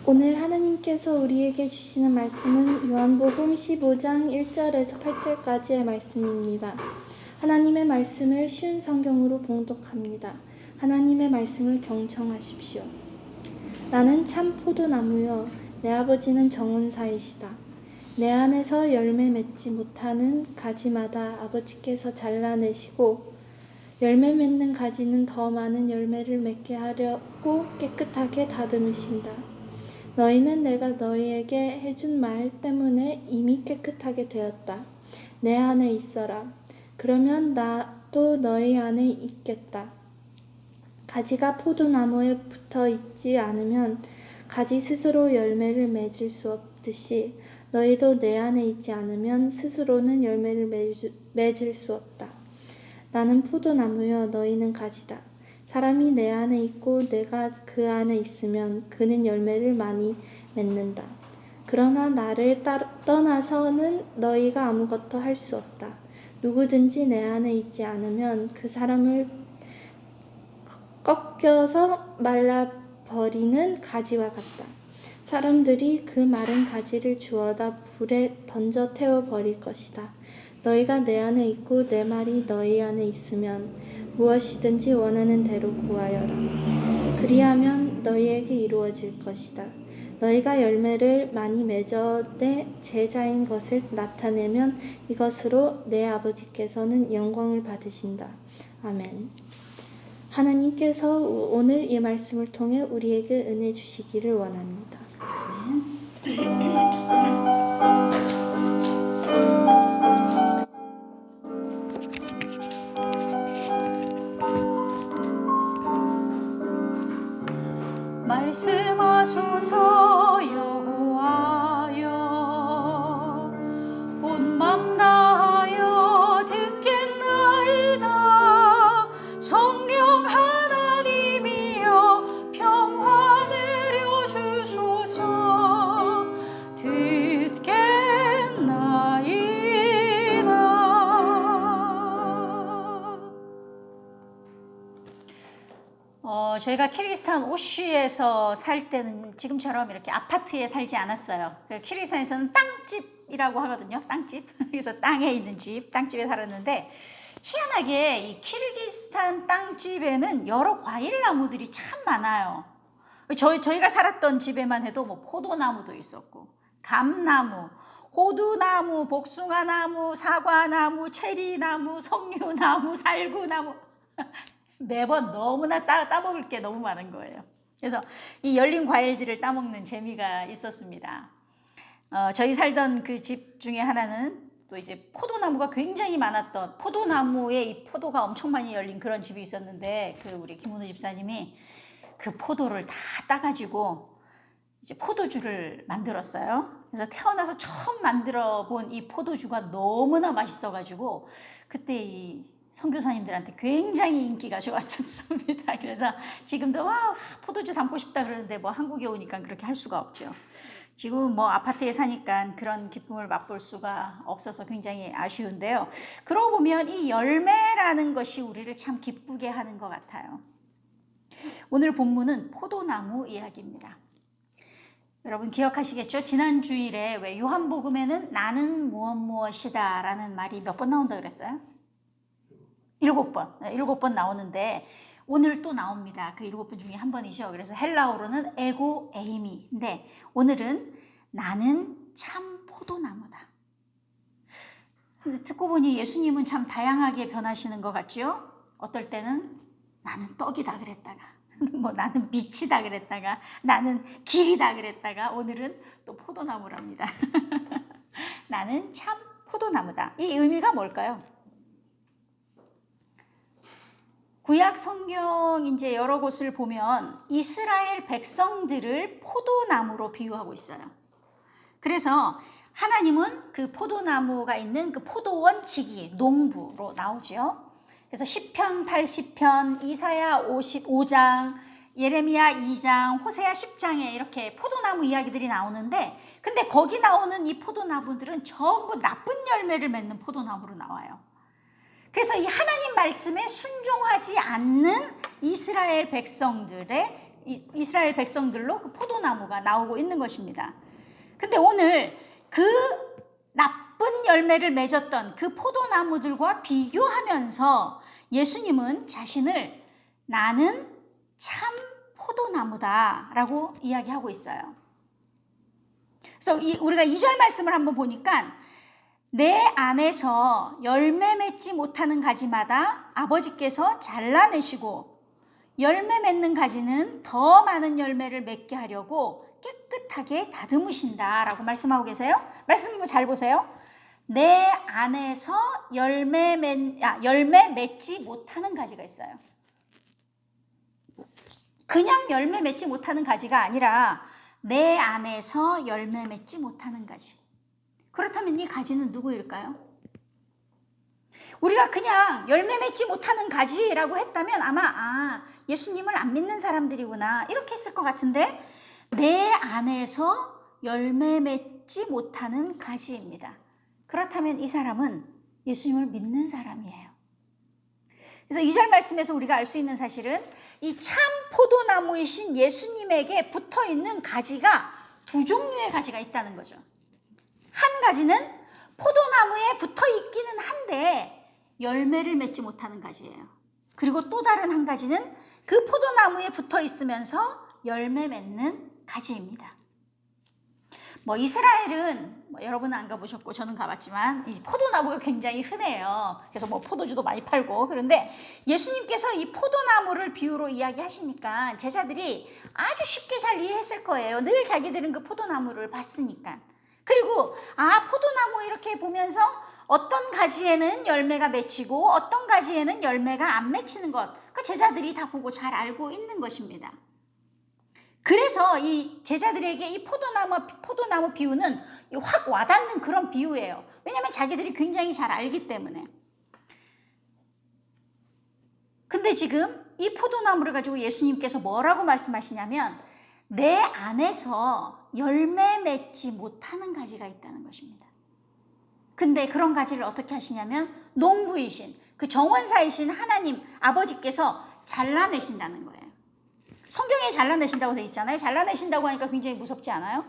오늘 하나님께서 우리에게 주시는 말씀은 요한복음 15장 1절에서 8절까지의 말씀입니다. 하나님의 말씀을 쉬운 성경으로 봉독합니다. 하나님의 말씀을 경청하십시오. 나는 참 포도나무요, 내 아버지는 정원사이시다. 내 안에서 열매 맺지 못하는 가지마다 아버지께서 잘라내시고 열매 맺는 가지는 더 많은 열매를 맺게 하려고 깨끗하게 다듬으신다. 너희는 내가 너희에게 해준 말 때문에 이미 깨끗하게 되었다. 내 안에 있어라. 그러면 나도 너희 안에 있겠다. 가지가 포도나무에 붙어 있지 않으면 가지 스스로 열매를 맺을 수 없듯이 너희도 내 안에 있지 않으면 스스로는 열매를 맺을 수 없다. 나는 포도나무여, 너희는 가지다. 사람이 내 안에 있고 내가 그 안에 있으면 그는 열매를 많이 맺는다. 그러나 나를 떠나서는 너희가 아무것도 할 수 없다. 누구든지 내 안에 있지 않으면 그 사람을 꺾여서 말라버리는 가지와 같다. 사람들이 그 마른 가지를 주워다 불에 던져 태워버릴 것이다. 너희가 내 안에 있고 내 말이 너희 안에 있으면 무엇이든지 원하는 대로 구하여라. 그리하면 너희에게 이루어질 것이다. 너희가 열매를 많이 맺어 내 제자인 것을 나타내면 이것으로 내 아버지께서는 영광을 받으신다. 아멘. 하나님께서 오늘 이 말씀을 통해 우리에게 은혜 주시기를 원합니다. 말씀하소서 여호와여, 온 맘 다하여 듣겠나이다. 성령 하나님이여, 평화 내려주소서. 저희가 키르기스탄 오슈에서 살 때는 지금처럼 이렇게 아파트에 살지 않았어요. 키르기스탄에서는 땅집이라고 하거든요. 땅집. 그래서 땅에 있는 집, 땅집에 살았는데 희한하게 이 키르기스탄 땅집에는 여러 과일 나무들이 참 많아요. 저희가 살았던 집에만 해도 뭐 포도나무도 있었고, 감나무, 호두나무, 복숭아나무, 사과나무, 체리나무, 석류나무, 살구나무. 매번 너무나 따먹을 게 너무 많은 거예요. 그래서 이 열린 과일들을 따먹는 재미가 있었습니다. 저희 살던 그 집 중에 하나는 또 이제 포도나무가 굉장히 많았던, 포도나무에 이 포도가 엄청 많이 열린 그런 집이 있었는데, 그 우리 김은우 집사님이 그 포도를 다 따가지고 이제 포도주를 만들었어요. 그래서 태어나서 처음 만들어 본 이 포도주가 너무나 맛있어가지고 그때 이 선교사님들한테 굉장히 인기가 좋았었습니다. 그래서 지금도 포도주 담고 싶다 그러는데 뭐 한국에 오니까 그렇게 할 수가 없죠. 지금 뭐 아파트에 사니까 그런 기쁨을 맛볼 수가 없어서 굉장히 아쉬운데요. 그러고 보면 이 열매라는 것이 우리를 참 기쁘게 하는 것 같아요. 오늘 본문은 포도나무 이야기입니다. 여러분 기억하시겠죠? 지난 주일에 왜 요한복음에는 나는 무엇이다 라는 말이 몇 번 나온다 그랬어요? 7번 나오는데 오늘 또 나옵니다. 그 7번 중에 한 번이죠. 그래서 헬라어로는 에고 에이미인데 오늘은 나는 참 포도나무다. 근데 듣고 보니 예수님은 참 다양하게 변하시는 것 같죠? 어떨 때는 나는 떡이다 그랬다가 뭐 나는 빛이다 그랬다가 나는 길이다 그랬다가 오늘은 또 포도나무랍니다. 나는 참 포도나무다. 이 의미가 뭘까요? 구약 성경 이제 여러 곳을 보면 이스라엘 백성들을 포도나무로 비유하고 있어요. 그래서 하나님은 그 포도나무가 있는 그 포도원 지기, 농부로 나오죠. 그래서 시편 80편, 이사야 55장, 예레미야 2장, 호세아 10장에 이렇게 포도나무 이야기들이 나오는데, 근데 거기 나오는 이 포도나무들은 전부 나쁜 열매를 맺는 포도나무로 나와요. 그래서 이 하나님 말씀에 순종하지 않는 이스라엘 백성들의 이스라엘 백성들로 그 포도나무가 나오고 있는 것입니다. 근데 오늘 그 나쁜 열매를 맺었던 그 포도나무들과 비교하면서 예수님은 자신을 나는 참 포도나무다 라고 이야기하고 있어요. 그래서 우리가 2절 말씀을 한번 보니까 내 안에서 열매 맺지 못하는 가지마다 아버지께서 잘라내시고 열매 맺는 가지는 더 많은 열매를 맺게 하려고 깨끗하게 다듬으신다 라고 말씀하고 계세요. 말씀 한번 잘 보세요. 내 안에서 열매 맺지 못하는 가지가 있어요. 그냥 열매 맺지 못하는 가지가 아니라 내 안에서 열매 맺지 못하는 가지. 그렇다면 이 가지는 누구일까요? 우리가 그냥 열매 맺지 못하는 가지라고 했다면 아마 예수님을 안 믿는 사람들이구나 이렇게 했을 것 같은데 내 안에서 열매 맺지 못하는 가지입니다. 그렇다면 이 사람은 예수님을 믿는 사람이에요. 그래서 2절 말씀에서 우리가 알 수 있는 사실은 이 참 포도나무이신 예수님에게 붙어있는 가지가 두 종류의 가지가 있다는 거죠. 한 가지는 포도나무에 붙어있기는 한데 열매를 맺지 못하는 가지예요. 그리고 또 다른 한 가지는 그 포도나무에 붙어있으면서 열매 맺는 가지입니다. 이스라엘은 여러분은 안 가보셨고 저는 가봤지만 이 포도나무가 굉장히 흔해요. 그래서 포도주도 많이 팔고 그런데 예수님께서 이 포도나무를 비유로 이야기하시니까 제자들이 아주 쉽게 잘 이해했을 거예요. 늘 자기들은 그 포도나무를 봤으니까. 그리고 포도나무 이렇게 보면서 어떤 가지에는 열매가 맺히고 어떤 가지에는 열매가 안 맺히는 것, 그 제자들이 다 보고 잘 알고 있는 것입니다. 그래서 이 제자들에게 이 포도나무 비유는 확 와닿는 그런 비유예요. 왜냐하면 자기들이 굉장히 잘 알기 때문에. 근데 지금 이 포도나무를 가지고 예수님께서 뭐라고 말씀하시냐면 내 안에서 열매 맺지 못하는 가지가 있다는 것입니다. 근데 그런 가지를 어떻게 하시냐면 농부이신 그 정원사이신 하나님 아버지께서 잘라내신다는 거예요. 성경에 잘라내신다고 되어 있잖아요. 잘라내신다고 하니까 굉장히 무섭지 않아요?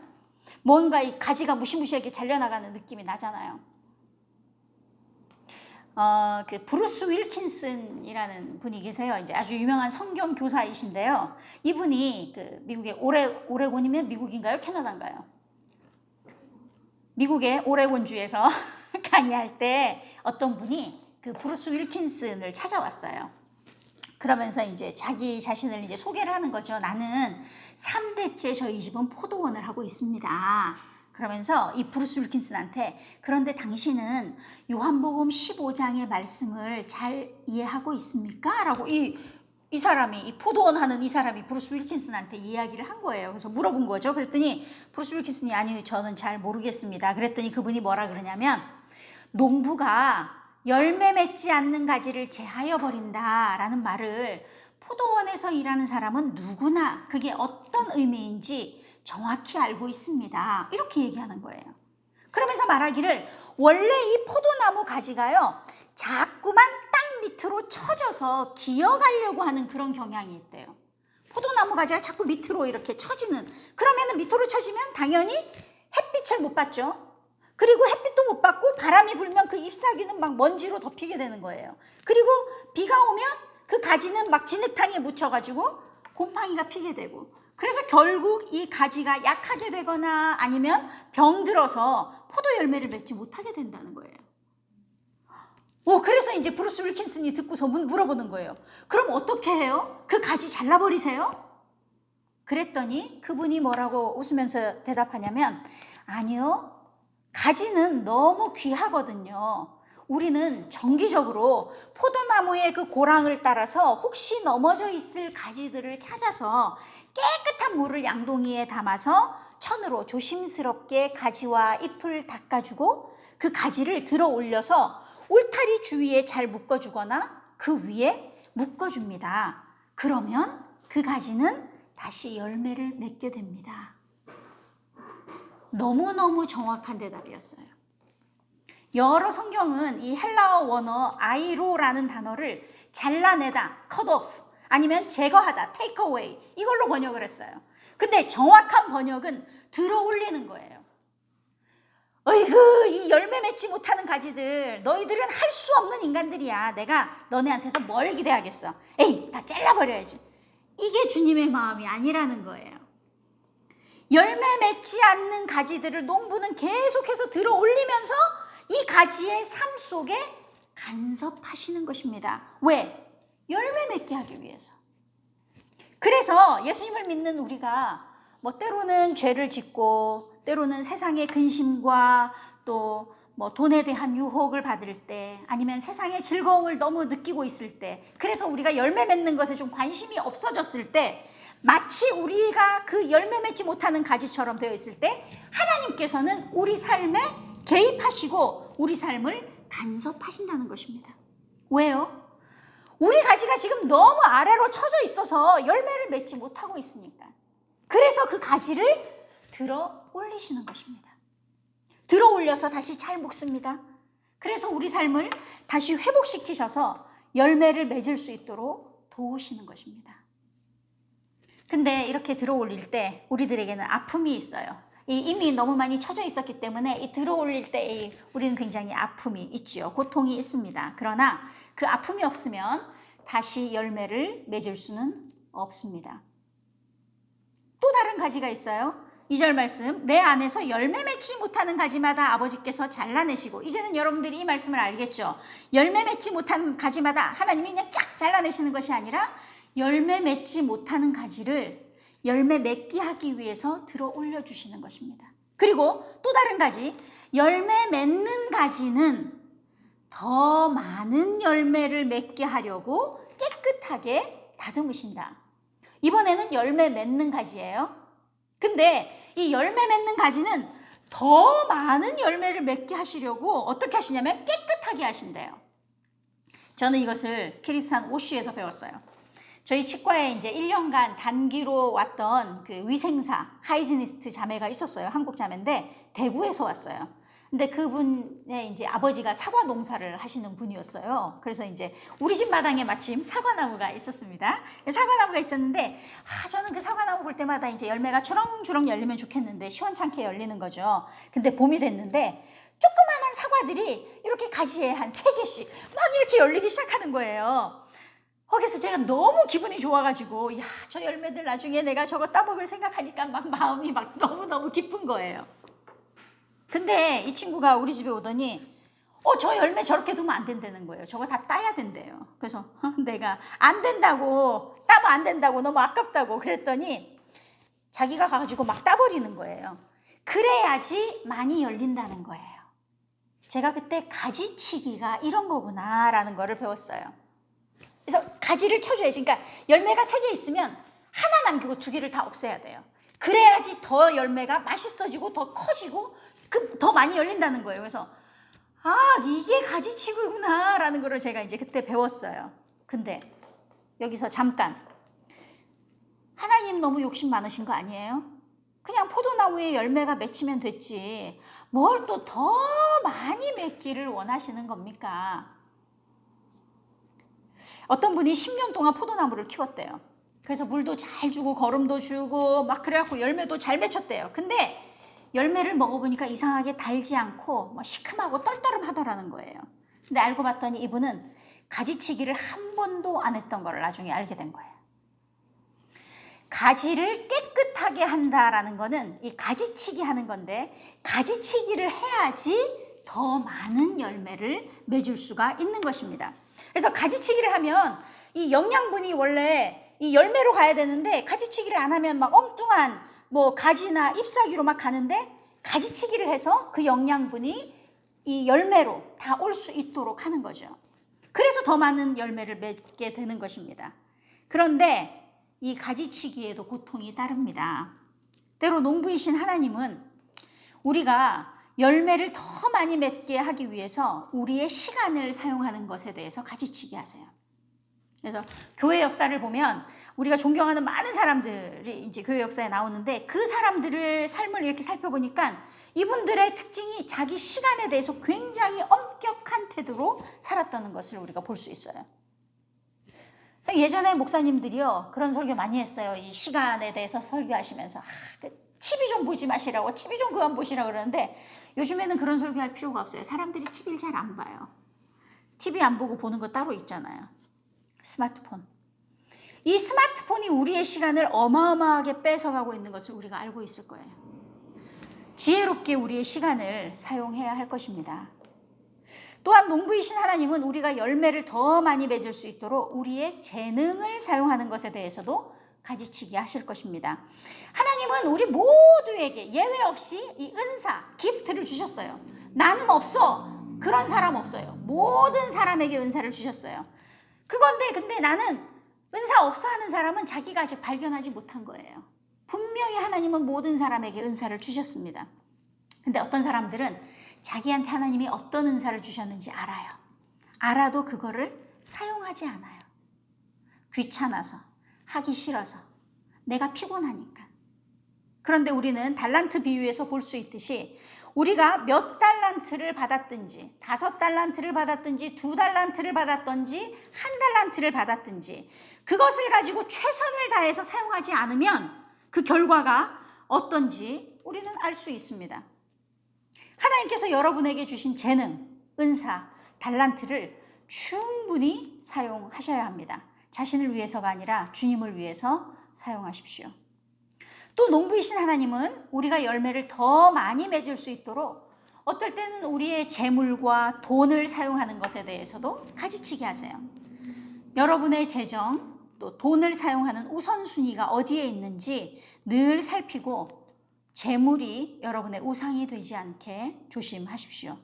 뭔가 이 가지가 무시무시하게 잘려나가는 느낌이 나잖아요. 그 브루스 윌킨슨이라는 분이 계세요. 이제 아주 유명한 성경 교사이신데요. 이분이 그 미국의 오레곤이면 미국인가요? 캐나다인가요? 미국의 오레곤주에서 강의할 때 어떤 분이 그 브루스 윌킨슨을 찾아왔어요. 그러면서 이제 자기 자신을 이제 소개를 하는 거죠. 나는 3대째 저희 집은 포도원을 하고 있습니다. 그러면서 이 브루스 윌킨슨한테 그런데 당신은 요한복음 15장의 말씀을 잘 이해하고 있습니까? 라고 이 사람이 이 포도원 하는 이 사람이 브루스 윌킨슨한테 이야기를 한 거예요. 그래서 물어본 거죠. 그랬더니 브루스 윌킨슨이 아니 저는 잘 모르겠습니다. 그랬더니 그분이 뭐라 그러냐면 농부가 열매 맺지 않는 가지를 제하여 버린다라는 말을 포도원에서 일하는 사람은 누구나 그게 어떤 의미인지 정확히 알고 있습니다. 이렇게 얘기하는 거예요. 그러면서 말하기를 원래 이 포도나무 가지가요 자꾸만 땅 밑으로 쳐져서 기어가려고 하는 그런 경향이 있대요. 포도나무 가지가 자꾸 밑으로 이렇게 쳐지는, 그러면은 밑으로 쳐지면 당연히 햇빛을 못 받죠. 그리고 햇빛도 못 받고 바람이 불면 그 잎사귀는 막 먼지로 덮이게 되는 거예요. 그리고 비가 오면 그 가지는 막 진흙탕에 묻혀가지고 곰팡이가 피게 되고, 그래서 결국 이 가지가 약하게 되거나 아니면 병들어서 포도 열매를 맺지 못하게 된다는 거예요. 그래서 이제 브루스 윌킨슨이 듣고서 물어보는 거예요. 그럼 어떻게 해요? 그 가지 잘라버리세요? 그랬더니 그분이 뭐라고 웃으면서 대답하냐면 아니요. 가지는 너무 귀하거든요. 우리는 정기적으로 포도나무의 그 고랑을 따라서 혹시 넘어져 있을 가지들을 찾아서 깨끗한 물을 양동이에 담아서 천으로 조심스럽게 가지와 잎을 닦아주고 그 가지를 들어 올려서 울타리 주위에 잘 묶어주거나 그 위에 묶어줍니다. 그러면 그 가지는 다시 열매를 맺게 됩니다. 너무너무 정확한 대답이었어요. 여러 성경은 이 헬라어 원어 아이로라는 단어를 잘라내다, cut off, 아니면 제거하다, take away 이걸로 번역을 했어요. 근데 정확한 번역은 들어 올리는 거예요. 어이구, 이 열매 맺지 못하는 가지들, 너희들은 할 수 없는 인간들이야. 내가 너네한테서 뭘 기대하겠어. 에이, 다 잘라버려야지. 이게 주님의 마음이 아니라는 거예요. 열매 맺지 않는 가지들을 농부는 계속해서 들어 올리면서 이 가지의 삶 속에 간섭하시는 것입니다. 왜? 열매 맺게 하기 위해서. 그래서 예수님을 믿는 우리가 뭐 때로는 죄를 짓고 때로는 세상의 근심과 또 뭐 돈에 대한 유혹을 받을 때 아니면 세상의 즐거움을 너무 느끼고 있을 때 그래서 우리가 열매 맺는 것에 좀 관심이 없어졌을 때 마치 우리가 그 열매 맺지 못하는 가지처럼 되어 있을 때 하나님께서는 우리 삶에 개입하시고 우리 삶을 간섭하신다는 것입니다. 왜요? 우리 가지가 지금 너무 아래로 처져 있어서 열매를 맺지 못하고 있으니까. 그래서 그 가지를 들어 올리시는 것입니다. 들어 올려서 다시 잘 먹습니다. 그래서 우리 삶을 다시 회복시키셔서 열매를 맺을 수 있도록 도우시는 것입니다. 근데 이렇게 들어 올릴 때 우리들에게는 아픔이 있어요. 이미 너무 많이 쳐져 있었기 때문에 이 들어 올릴 때 우리는 굉장히 아픔이 있지요. 고통이 있습니다. 그러나 그 아픔이 없으면 다시 열매를 맺을 수는 없습니다. 또 다른 가지가 있어요. 2절 말씀, 내 안에서 열매 맺지 못하는 가지마다 아버지께서 잘라내시고, 이제는 여러분들이 이 말씀을 알겠죠. 열매 맺지 못하는 가지마다 하나님이 그냥 쫙 잘라내시는 것이 아니라 열매 맺지 못하는 가지를 열매 맺게 하기 위해서 들어 올려주시는 것입니다. 그리고 또 다른 가지, 열매 맺는 가지는 더 많은 열매를 맺게 하려고 깨끗하게 다듬으신다. 이번에는 열매 맺는 가지예요. 근데 이 열매 맺는 가지는 더 많은 열매를 맺게 하시려고 어떻게 하시냐면 깨끗하게 하신대요. 저는 이것을 키리스탄 오슈에서 배웠어요. 저희 치과에 이제 1년간 단기로 왔던 그 위생사, 하이지니스트 자매가 있었어요. 한국 자매인데 대구에서 왔어요. 근데 그분의 이제 아버지가 사과 농사를 하시는 분이었어요. 그래서 이제 우리 집 마당에 마침 사과나무가 있었습니다. 사과나무가 있었는데, 저는 그 사과나무 볼 때마다 이제 열매가 주렁주렁 열리면 좋겠는데 시원찮게 열리는 거죠. 근데 봄이 됐는데 조그마한 사과들이 이렇게 가지에 한 3개씩 막 이렇게 열리기 시작하는 거예요. 거기서 제가 너무 기분이 좋아가지고, 저 열매들 나중에 내가 저거 따먹을 생각하니까 막 마음이 막 너무너무 기쁜 거예요. 근데 이 친구가 우리 집에 오더니 저 열매 저렇게 두면 안 된다는 거예요. 저거 다 따야 된대요. 그래서 내가 안 된다고, 따면 안 된다고, 너무 아깝다고 그랬더니 자기가 가가지고 막 따버리는 거예요. 그래야지 많이 열린다는 거예요. 제가 그때 가지치기가 이런 거구나 라는 거를 배웠어요. 그래서 가지를 쳐줘야지. 그러니까 열매가 3개 있으면 하나 남기고 2개를 다 없애야 돼요. 그래야지 더 열매가 맛있어지고 더 커지고 더 많이 열린다는 거예요. 그래서 이게 가지치기구나 라는 거를 제가 이제 그때 배웠어요. 근데 여기서 잠깐, 하나님 너무 욕심 많으신 거 아니에요? 그냥 포도나무에 열매가 맺히면 됐지 뭘 또 더 많이 맺기를 원하시는 겁니까? 어떤 분이 10년 동안 포도나무를 키웠대요. 그래서 물도 잘 주고 거름도 주고 막 그래갖고 열매도 잘 맺혔대요. 근데 열매를 먹어보니까 이상하게 달지 않고 시큼하고 떨떠름하더라는 거예요. 근데 알고 봤더니 이분은 가지치기를 한 번도 안 했던 걸 나중에 알게 된 거예요. 가지를 깨끗하게 한다라는 거는 이 가지치기 하는 건데, 가지치기를 해야지 더 많은 열매를 맺을 수가 있는 것입니다. 그래서 가지치기를 하면 이 영양분이 원래 이 열매로 가야 되는데 가지치기를 안 하면 막 엉뚱한 가지나 잎사귀로 막 가는데, 가지치기를 해서 그 영양분이 이 열매로 다 올 수 있도록 하는 거죠. 그래서 더 많은 열매를 맺게 되는 것입니다. 그런데 이 가지치기에도 고통이 따릅니다. 때로 농부이신 하나님은 우리가 열매를 더 많이 맺게 하기 위해서 우리의 시간을 사용하는 것에 대해서 가지치기 하세요. 그래서 교회 역사를 보면 우리가 존경하는 많은 사람들이 이제 교회 역사에 나오는데, 그 사람들의 삶을 이렇게 살펴보니까 이분들의 특징이 자기 시간에 대해서 굉장히 엄격한 태도로 살았다는 것을 우리가 볼 수 있어요. 예전에 목사님들이요 그런 설교 많이 했어요. 이 시간에 대해서 설교하시면서 TV 좀 보지 마시라고, TV 좀 그만 보시라고 그러는데 요즘에는 그런 설교할 필요가 없어요. 사람들이 TV를 잘 안 봐요. TV 안 보고 보는 거 따로 있잖아요. 스마트폰. 이 스마트폰이 우리의 시간을 어마어마하게 뺏어가고 있는 것을 우리가 알고 있을 거예요. 지혜롭게 우리의 시간을 사용해야 할 것입니다. 또한 농부이신 하나님은 우리가 열매를 더 많이 맺을 수 있도록 우리의 재능을 사용하는 것에 대해서도 가지치기 하실 것입니다. 하나님은 우리 모두에게 예외 없이 이 은사, 기프트를 주셨어요. 나는 없어. 그런 사람 없어요. 모든 사람에게 은사를 주셨어요. 근데 나는 은사 없어 하는 사람은 자기가 아직 발견하지 못한 거예요. 분명히 하나님은 모든 사람에게 은사를 주셨습니다. 근데 어떤 사람들은 자기한테 하나님이 어떤 은사를 주셨는지 알아요. 알아도 그거를 사용하지 않아요. 귀찮아서, 하기 싫어서, 내가 피곤하니까. 그런데 우리는 달란트 비유에서 볼 수 있듯이 우리가 몇 달란트를 받았든지 5달란트를 받았든지 2달란트를 받았든지 1달란트를 받았든지 그것을 가지고 최선을 다해서 사용하지 않으면 그 결과가 어떤지 우리는 알 수 있습니다. 하나님께서 여러분에게 주신 재능, 은사, 달란트를 충분히 사용하셔야 합니다. 자신을 위해서가 아니라 주님을 위해서 사용하십시오. 또 농부이신 하나님은 우리가 열매를 더 많이 맺을 수 있도록 어떨 때는 우리의 재물과 돈을 사용하는 것에 대해서도 가지치기 하세요. 여러분의 재정, 또 돈을 사용하는 우선순위가 어디에 있는지 늘 살피고 재물이 여러분의 우상이 되지 않게 조심하십시오.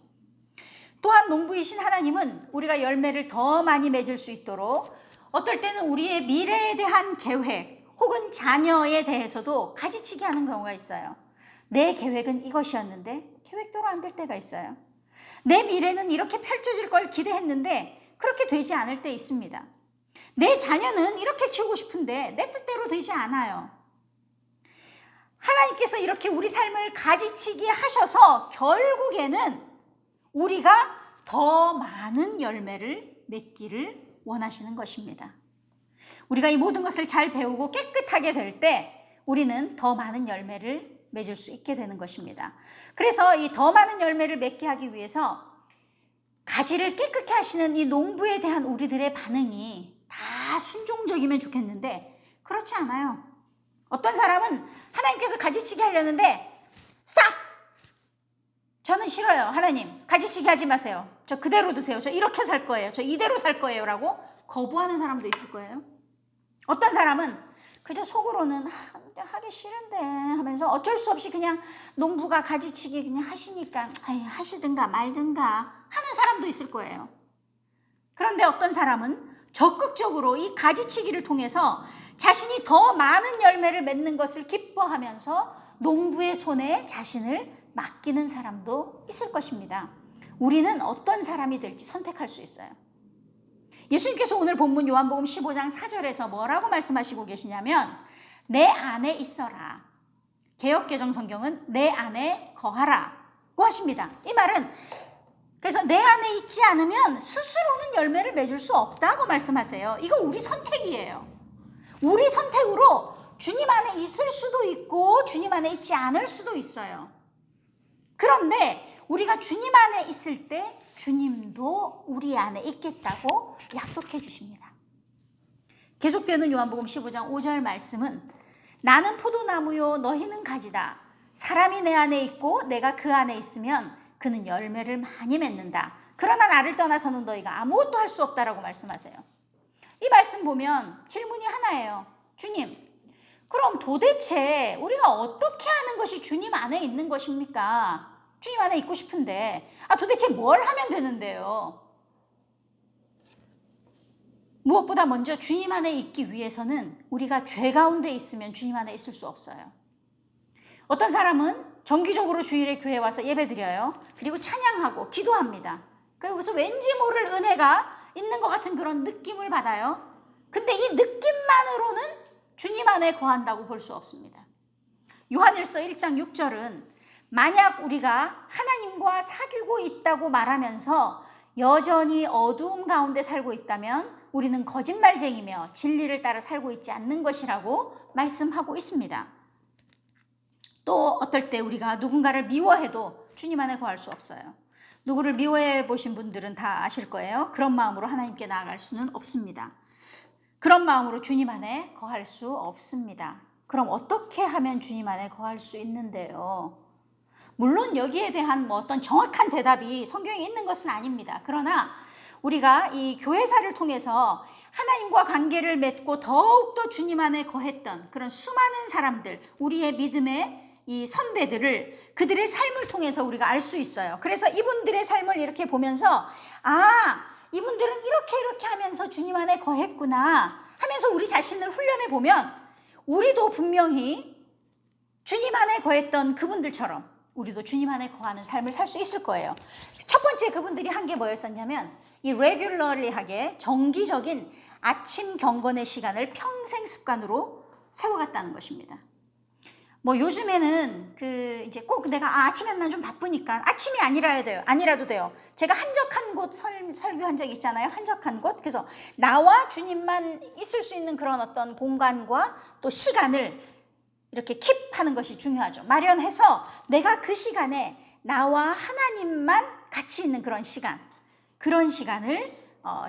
또한 농부이신 하나님은 우리가 열매를 더 많이 맺을 수 있도록 어떨 때는 우리의 미래에 대한 계획 혹은 자녀에 대해서도 가지치기 하는 경우가 있어요. 내 계획은 이것이었는데 계획대로 안 될 때가 있어요. 내 미래는 이렇게 펼쳐질 걸 기대했는데 그렇게 되지 않을 때 있습니다. 내 자녀는 이렇게 키우고 싶은데 내 뜻대로 되지 않아요. 하나님께서 이렇게 우리 삶을 가지치기 하셔서 결국에는 우리가 더 많은 열매를 맺기를 원하시는 것입니다. 우리가 이 모든 것을 잘 배우고 깨끗하게 될 때 우리는 더 많은 열매를 맺을 수 있게 되는 것입니다. 그래서 이 더 많은 열매를 맺게 하기 위해서 가지를 깨끗게 하시는 이 농부에 대한 우리들의 반응이 다 순종적이면 좋겠는데 그렇지 않아요. 어떤 사람은 하나님께서 가지치기 하려는데 스탑! 저는 싫어요. 하나님 가지치기 하지 마세요. 저 그대로 두세요. 저 이렇게 살 거예요. 저 이대로 살 거예요. 라고 거부하는 사람도 있을 거예요. 어떤 사람은 그저 속으로는 하기 싫은데 하면서 어쩔 수 없이 그냥 농부가 가지치기 그냥 하시니까 하시든가 말든가 하는 사람도 있을 거예요. 그런데 어떤 사람은 적극적으로 이 가지치기를 통해서 자신이 더 많은 열매를 맺는 것을 기뻐하면서 농부의 손에 자신을 맡기는 사람도 있을 것입니다. 우리는 어떤 사람이 될지 선택할 수 있어요. 예수님께서 오늘 본문 요한복음 15장 4절에서 뭐라고 말씀하시고 계시냐면 내 안에 있어라. 개역개정 성경은 내 안에 거하라고 하십니다. 이 말은 그래서 내 안에 있지 않으면 스스로는 열매를 맺을 수 없다고 말씀하세요. 이거 우리 선택이에요. 우리 선택으로 주님 안에 있을 수도 있고 주님 안에 있지 않을 수도 있어요. 그런데 우리가 주님 안에 있을 때 주님도 우리 안에 있겠다고 약속해 주십니다. 계속되는 요한복음 15장 5절 말씀은 나는 포도나무요 너희는 가지다. 사람이 내 안에 있고 내가 그 안에 있으면 그는 열매를 많이 맺는다. 그러나 나를 떠나서는 너희가 아무것도 할 수 없다라고 말씀하세요. 이 말씀 보면 질문이 하나예요. 주님, 그럼 도대체 우리가 어떻게 하는 것이 주님 안에 있는 것입니까? 주님 안에 있고 싶은데 도대체 뭘 하면 되는데요? 무엇보다 먼저 주님 안에 있기 위해서는 우리가 죄 가운데 있으면 주님 안에 있을 수 없어요. 어떤 사람은 정기적으로 주일에 교회 와서 예배드려요. 그리고 찬양하고 기도합니다. 그래서 왠지 모를 은혜가 있는 것 같은 그런 느낌을 받아요. 근데 이 느낌만으로는 주님 안에 거한다고 볼 수 없습니다. 요한일서 1장 6절은 만약 우리가 하나님과 사귀고 있다고 말하면서 여전히 어두움 가운데 살고 있다면 우리는 거짓말쟁이며 진리를 따라 살고 있지 않는 것이라고 말씀하고 있습니다. 또 어떨 때 우리가 누군가를 미워해도 주님 안에 거할 수 없어요. 누구를 미워해 보신 분들은 다 아실 거예요. 그런 마음으로 하나님께 나아갈 수는 없습니다. 그런 마음으로 주님 안에 거할 수 없습니다. 그럼 어떻게 하면 주님 안에 거할 수 있는데요? 물론 여기에 대한 뭐 어떤 정확한 대답이 성경에 있는 것은 아닙니다. 그러나 우리가 이 교회사를 통해서 하나님과 관계를 맺고 더욱더 주님 안에 거했던 그런 수많은 사람들, 우리의 믿음의 이 선배들을 그들의 삶을 통해서 우리가 알 수 있어요. 그래서 이분들의 삶을 이렇게 보면서 이분들은 이렇게 하면서 주님 안에 거했구나 하면서 우리 자신을 훈련해 보면 우리도 분명히 주님 안에 거했던 그분들처럼 우리도 주님 안에 거하는 삶을 살 수 있을 거예요. 첫 번째 그분들이 한 게 뭐였었냐면 이 레귤러리하게 정기적인 아침 경건의 시간을 평생 습관으로 세워갔다는 것입니다. 뭐 요즘에는 이제 꼭 내가 아침에 난 좀 바쁘니까 아침이 아니라도 돼요. 제가 한적한 곳 설교한 적 있잖아요. 한적한 곳. 그래서 나와 주님만 있을 수 있는 그런 어떤 공간과 또 시간을 이렇게 킵하는 것이 중요하죠. 마련해서 내가 그 시간에 나와 하나님만 같이 있는 그런 시간을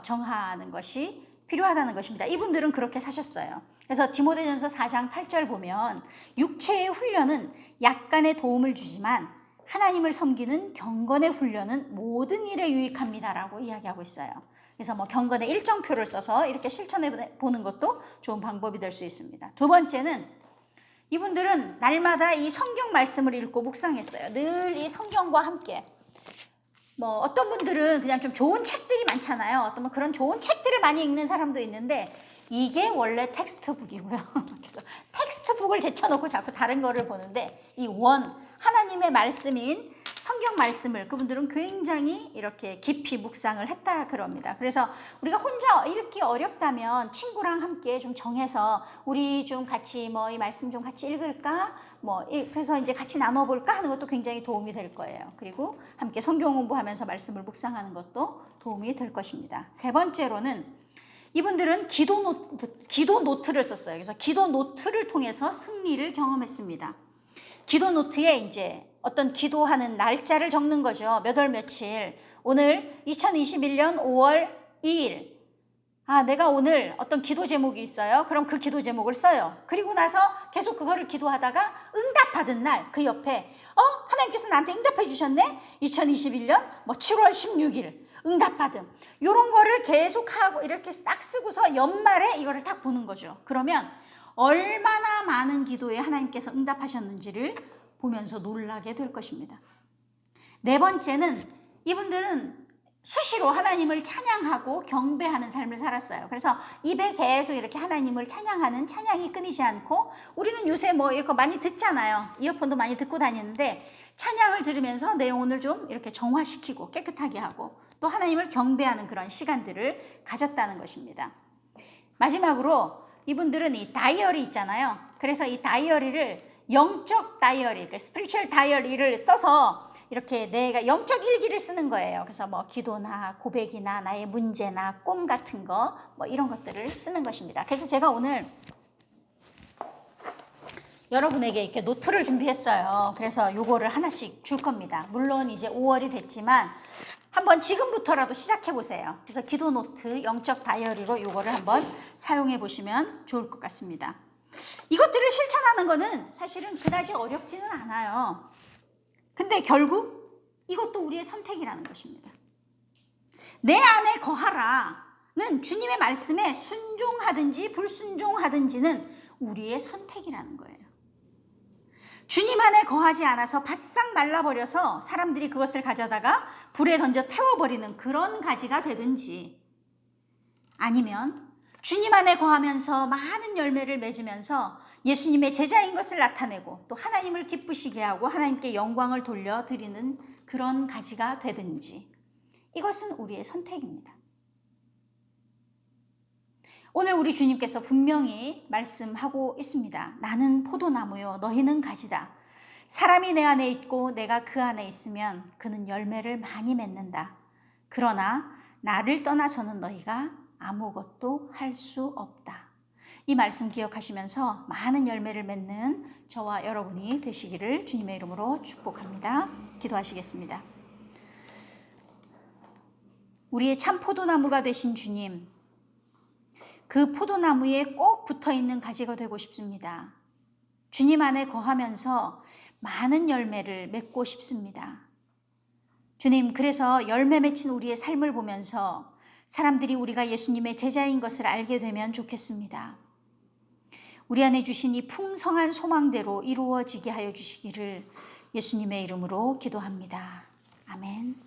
정하는 것이 필요하다는 것입니다. 이분들은 그렇게 사셨어요. 그래서 디모데전서 4장 8절 보면 육체의 훈련은 약간의 도움을 주지만 하나님을 섬기는 경건의 훈련은 모든 일에 유익합니다라고 이야기하고 있어요. 그래서 뭐 경건의 일정표를 써서 이렇게 실천해 보는 것도 좋은 방법이 될 수 있습니다. 두 번째는 이분들은 날마다 이 성경 말씀을 읽고 묵상했어요. 늘 이 성경과 함께. 뭐 어떤 분들은 그냥 좀 좋은 책들이 많잖아요. 어떤 뭐 그런 좋은 책들을 많이 읽는 사람도 있는데 이게 원래 텍스트북이고요. 그래서 텍스트북을 제쳐놓고 자꾸 다른 거를 보는데 이 하나님의 말씀인 성경 말씀을 그분들은 굉장히 이렇게 깊이 묵상을 했다 그럽니다. 그래서 우리가 혼자 읽기 어렵다면 친구랑 함께 좀 정해서 우리 좀 같이 뭐 이 말씀 좀 같이 읽을까? 그래서 이제 같이 나눠볼까 하는 것도 굉장히 도움이 될 거예요. 그리고 함께 성경 공부하면서 말씀을 묵상하는 것도 도움이 될 것입니다. 세 번째로는 이분들은 기도 노트를 썼어요. 그래서 기도 노트를 통해서 승리를 경험했습니다. 기도 노트에 이제 어떤 기도하는 날짜를 적는 거죠. 몇 월 며칠. 오늘 2021년 5월 2일. 내가 오늘 어떤 기도 제목이 있어요. 그럼 그 기도 제목을 써요. 그리고 나서 계속 그거를 기도하다가 응답받은 날 그 옆에 하나님께서 나한테 응답해 주셨네. 2021년 7월 16일 응답받음. 이런 거를 계속하고 이렇게 딱 쓰고서 연말에 이거를 딱 보는 거죠. 그러면 얼마나 많은 기도에 하나님께서 응답하셨는지를 보면서 놀라게 될 것입니다. 네 번째는 이분들은 수시로 하나님을 찬양하고 경배하는 삶을 살았어요. 그래서 입에 계속 이렇게 하나님을 찬양하는 찬양이 끊이지 않고 우리는 요새 뭐 이렇게 많이 듣잖아요. 이어폰도 많이 듣고 다니는데 찬양을 들으면서 내 영혼을 좀 이렇게 정화시키고 깨끗하게 하고 또 하나님을 경배하는 그런 시간들을 가졌다는 것입니다. 마지막으로 이분들은 이 다이어리 있잖아요. 그래서 이 다이어리를 영적 다이어리, 그러니까 스피리추얼 다이어리를 써서 이렇게 내가 영적 일기를 쓰는 거예요. 그래서 뭐 기도나 고백이나 나의 문제나 꿈 같은 거 이런 것들을 쓰는 것입니다. 그래서 제가 오늘 여러분에게 이렇게 노트를 준비했어요. 그래서 요거를 하나씩 줄 겁니다. 물론 이제 5월이 됐지만 한번 지금부터라도 시작해 보세요. 그래서 기도 노트, 영적 다이어리로 요거를 한번 사용해 보시면 좋을 것 같습니다. 이것들을 실천하는 거는 사실은 그다지 어렵지는 않아요. 근데 결국 이것도 우리의 선택이라는 것입니다. 내 안에 거하라는 주님의 말씀에 순종하든지 불순종하든지는 우리의 선택이라는 거예요. 주님 안에 거하지 않아서 바싹 말라버려서 사람들이 그것을 가져다가 불에 던져 태워버리는 그런 가지가 되든지 아니면 주님 안에 거하면서 많은 열매를 맺으면서 예수님의 제자인 것을 나타내고 또 하나님을 기쁘시게 하고 하나님께 영광을 돌려드리는 그런 가지가 되든지 이것은 우리의 선택입니다. 오늘 우리 주님께서 분명히 말씀하고 있습니다. 나는 포도나무요 너희는 가지다. 사람이 내 안에 있고 내가 그 안에 있으면 그는 열매를 많이 맺는다. 그러나 나를 떠나서는 너희가 아무것도 할 수 없다. 이 말씀 기억하시면서 많은 열매를 맺는 저와 여러분이 되시기를 주님의 이름으로 축복합니다. 기도하시겠습니다. 우리의 참 포도나무가 되신 주님, 그 포도나무에 꼭 붙어있는 가지가 되고 싶습니다. 주님 안에 거하면서 많은 열매를 맺고 싶습니다. 주님, 그래서 열매 맺힌 우리의 삶을 보면서 사람들이 우리가 예수님의 제자인 것을 알게 되면 좋겠습니다. 우리 안에 주신 이 풍성한 소망대로 이루어지게 하여 주시기를 예수님의 이름으로 기도합니다. 아멘.